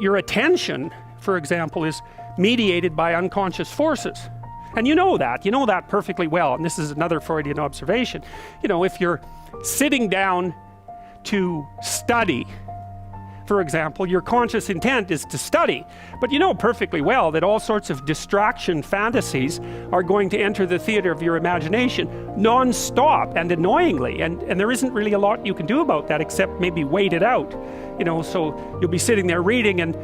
your attention, for example, is mediated by unconscious forces. And you know that perfectly well. And this is another Freudian observation. You know, if you're sitting down to study, for example, your conscious intent is to study, but you know perfectly well that all sorts of distraction fantasies are going to enter the theater of your imagination non-stop and annoyingly, and there isn't really a lot you can do about that except maybe wait it out. You know, so you'll be sitting there reading and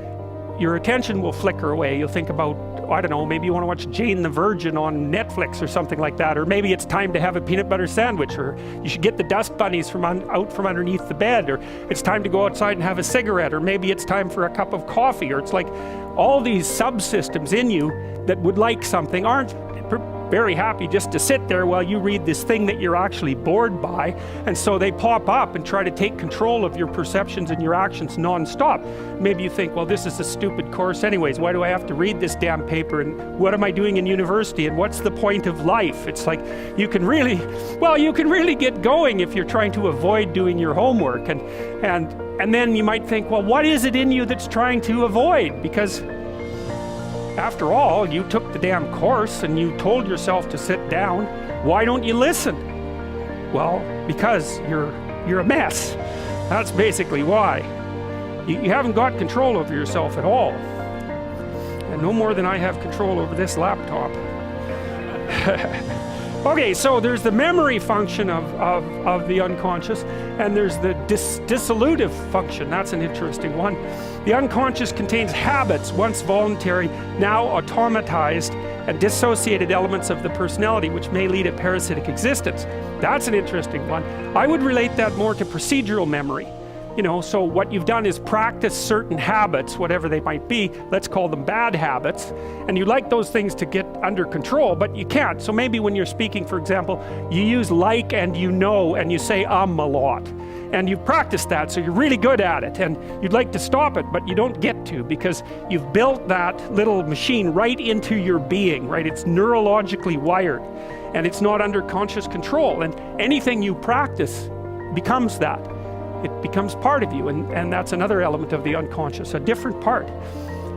your attention will flicker away. You'll think about, I don't know, maybe you want to watch Jane the Virgin on Netflix or something like that, or maybe it's time to have a peanut butter sandwich, or you should get the dust bunnies out from underneath the bed, or it's time to go outside and have a cigarette, or maybe it's time for a cup of coffee, or it's like all these subsystems in you that would like something aren't very happy just to sit there while you read this thing that you're actually bored by, and so they pop up and try to take control of your perceptions and your actions non-stop. Maybe you think, well, this is a stupid course anyways, why do I have to read this damn paper, and what am I doing in university, and what's the point of life? It's like you can really get going if you're trying to avoid doing your homework, and then you might think, well, what is it in you that's trying to avoid? Because after all, you took the damn course and you told yourself to sit down. Why don't you listen? Well, because you're a mess. That's basically why. You haven't got control over yourself at all. And no more than I have control over this laptop. Okay, so there's the memory function of the unconscious, and there's the dissolutive function. That's an interesting one. The unconscious contains habits, once voluntary, now automatized and dissociated elements of the personality, which may lead a parasitic existence. That's an interesting one. I would relate that more to procedural memory. You know, so what you've done is practice certain habits, whatever they might be, let's call them bad habits, and you like those things to get under control, but you can't. So maybe when you're speaking, for example, you use like and you know, and you say a lot. And you've practiced that, so you're really good at it, and you'd like to stop it, but you don't get to, because you've built that little machine right into your being, right? It's neurologically wired, and it's not under conscious control, and anything you practice becomes that. It becomes part of you, and that's another element of the unconscious, a different part.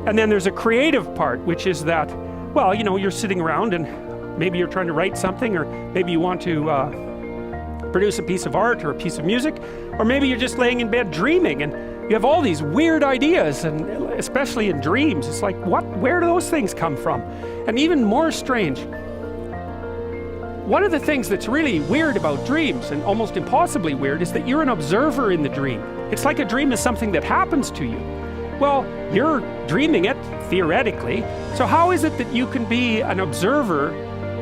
And then there's a creative part, which is that, well, you know, you're sitting around and maybe you're trying to write something, or maybe you want to produce a piece of art or a piece of music, or maybe you're just laying in bed dreaming and you have all these weird ideas, and especially in dreams, it's like, where do those things come from? And even more strange, one of the things that's really weird about dreams, and almost impossibly weird, is that you're an observer in the dream. It's like a dream is something that happens to you. Well, you're dreaming it, theoretically, so how is it that you can be an observer?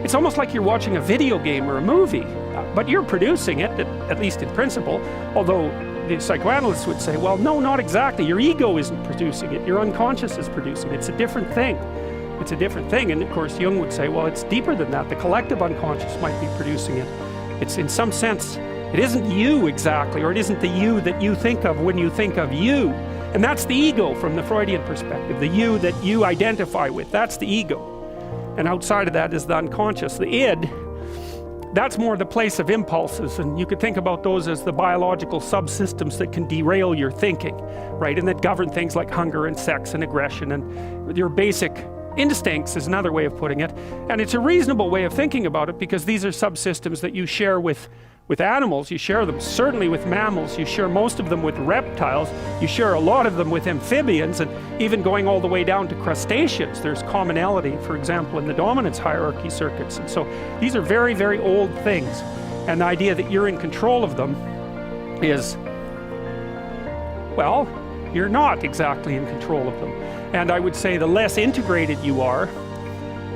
It's almost like you're watching a video game or a movie, but you're producing it, at least in principle, although the psychoanalysts would say, well, no, not exactly. Your ego isn't producing it, your unconscious is producing it. It's a different thing. It's a different thing, and of course Jung would say, well, it's deeper than that. The collective unconscious might be producing it. It's, in some sense, it isn't you exactly, or it isn't the you that you think of when you think of you. And that's the ego from the Freudian perspective, the you that you identify with. That's the ego. And outside of that is the unconscious, the id. That's more the place of impulses, and you could think about those as the biological subsystems that can derail your thinking, right? And that govern things like hunger and sex and aggression and your basic instincts is another way of putting it. And it's a reasonable way of thinking about it, because these are subsystems that you share with animals. You share them certainly with mammals, you share most of them with reptiles, you share a lot of them with amphibians, and even going all the way down to crustaceans, there's commonality, for example, in the dominance hierarchy circuits. And so these are very, very old things, and the idea that you're in control of them is, well, you're not exactly in control of them. And I would say the less integrated you are,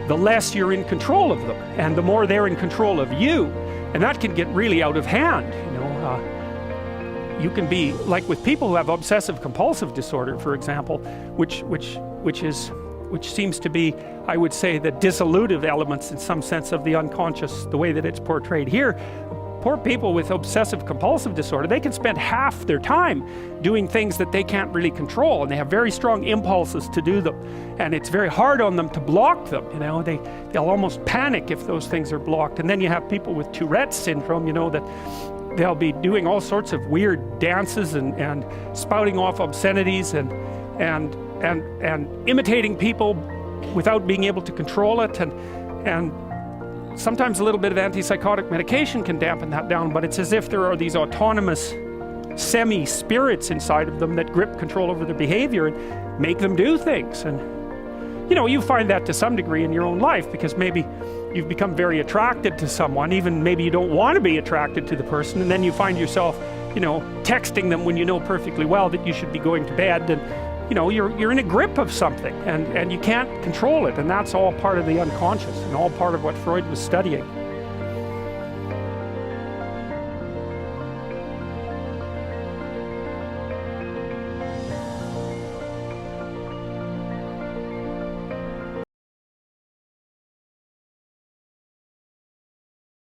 the less you're in control of them, and the more they're in control of you. And that can get really out of hand. You know, you can be like with people who have obsessive compulsive disorder, for example, which seems to be, I would say, the dissolutive elements in some sense of the unconscious, the way that it's portrayed here. Poor people with obsessive compulsive disorder, they can spend half their time doing things that they can't really control, and they have very strong impulses to do them, and it's very hard on them to block them. You know, they'll almost panic if those things are blocked. And then you have people with Tourette's syndrome, you know, that they'll be doing all sorts of weird dances and spouting off obscenities, and and imitating people without being able to control it, and sometimes a little bit of antipsychotic medication can dampen that down, but it's as if there are these autonomous semi-spirits inside of them that grip control over their behavior and make them do things. And you know, you find that to some degree in your own life, because maybe you've become very attracted to someone, even maybe you don't want to be attracted to the person, and then you find yourself, you know, texting them when you know perfectly well that you should be going to bed, and you know, you're in a grip of something, and you can't control it, and that's all part of the unconscious and all part of what Freud was studying.